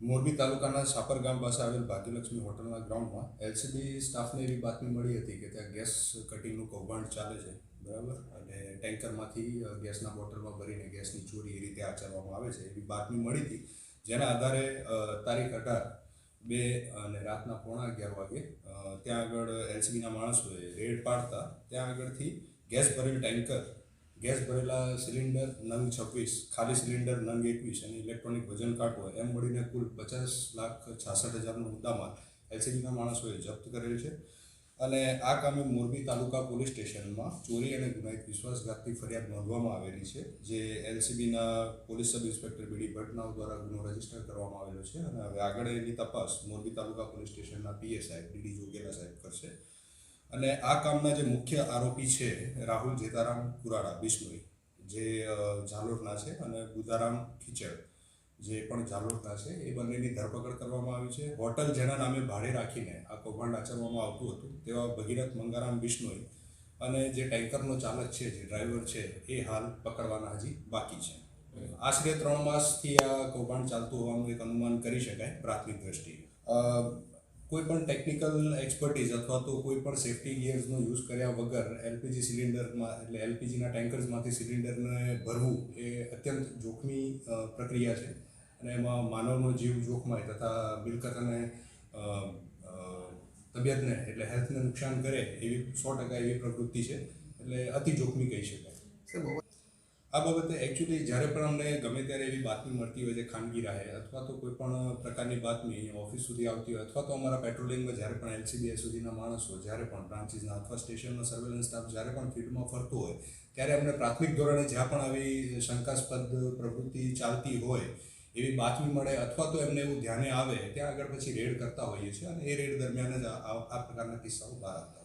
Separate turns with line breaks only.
મોરબી તાલુકાના સાપર ગામ પાસે આવેલ ભાગ્યલક્ષ્મી હોટલના ગ્રાઉન્ડમાં એલસીબી સ્ટાફને એવી બાતમી મળી હતી કે ત્યાં ગેસ કટિંગનું કૌભાંડ ચાલે છે, બરાબર, અને ટેન્કરમાંથી ગેસના બોટલમાં ભરીને ગેસની ચોરી એ રીતે આચરવામાં આવે છે એવી બાતમી મળી હતી. જેના આધારે તારીખ 18/2 અને રાતના 11:15 વાગે ત્યાં આગળ એલસીબીના માણસોએ રેડ પાડતા ત્યાં આગળથી ગેસ ભરેલ ટેન્કર, ગેસ ભરેલા સિલિન્ડર નંગ 26, ખાલી સિલિન્ડર નંગ 21 અને ઇલેક્ટ્રોનિક વજન કાંટો એમ મળીને કુલ 50,66,000નો મુદ્દામાલ એલસીબીના માણસોએ જપ્ત કરેલ છે. અને આ કામે મોરબી તાલુકા પોલીસ સ્ટેશનમાં ચોરી અને ગુનાહિત વિશ્વાસઘાતની ફરિયાદ નોંધવામાં આવેલી છે, જે એલસીબીના પોલીસ સબ ઇન્સ્પેક્ટર બીડી ભટનાવ દ્વારા ગુનો રજીસ્ટર કરવામાં આવેલો છે. અને હવે આગળ એની તપાસ મોરબી તાલુકા પોલીસ સ્ટેશનના પીએ સાહેબ ડીડી જોગેલા સાહેબ કરશે. અને આ કામના જે મુખ્ય આરોપી છે રાહુલ જેતારામ કુરાડા બિશ્નોઈ, જે ઝાલોરના છે, અને બુધારામ ખીચડ, જે પણ ઝાલોરના છે, એ બંનેની ધરપકડ કરવામાં આવી છે. હોટલ જેના નામે ભાડે રાખીને આ કૌભાંડ આચરવામાં આવતું હતું તેવા ભગીરથ મંગારામ બિશ્નોઈ અને જે ટેન્કરનો ચાલક છે, જે ડ્રાઈવર છે, એ હાલ પકડવાના હજી બાકી છે. આશરે 3 માસથી આ કૌભાંડ ચાલતું હોવાનું એક અનુમાન કરી શકાય પ્રાથમિક દ્રષ્ટિએ. કોઈ પણ ટેકનિકલ એક્સપર્ટીઝ અથવા તો કોઈ પણ સેફ્ટી ગિયર્સનો યુઝ કર્યા વગર એલપીજી સિલિન્ડરમાં, એટલે એલપીજીના ટેન્કર્સમાંથી સિલિન્ડરને ભરવું એ અત્યંત જોખમી પ્રક્રિયા છે. અને એમાં માનવનો જીવ જોખમાય તથા મિલકત અને તબિયતને, એટલે હેલ્થને નુકસાન કરે એવી 100% એવી પ્રવૃત્તિ છે, એટલે અતિ જોખમી કહી શકાય. આ બાબતે એકચ્યુઅલી જ્યારે પણ અમને ગમે ત્યારે એવી બાતમી મળતી હોય છે ખાનગી રાહે, અથવા તો કોઈ પણ પ્રકારની બાતમી ઓફિસ સુધી આવતી હોય, અથવા તો અમારા પેટ્રોલિંગમાં જ્યારે પણ એલસીબી સુધીના માણસો, જ્યારે પણ બ્રાન્ચીસના અથવા સ્ટેશનનો સર્વેલન્સ સ્ટાફ જ્યારે પણ ફિલ્ડમાં ફરતો હોય, ત્યારે અમને પ્રાથમિક ધોરણે જ્યાં પણ આવી શંકાસ્પદ પ્રવૃત્તિ ચાલતી હોય એવી બાતમી મળે અથવા તો એમને એવું ધ્યાને આવે, ત્યાં આગળ પછી રેડ કરતા હોઈએ છીએ. અને એ રેડ દરમિયાન જ આ પ્રકારના કિસ્સાઓ બહાર આવતા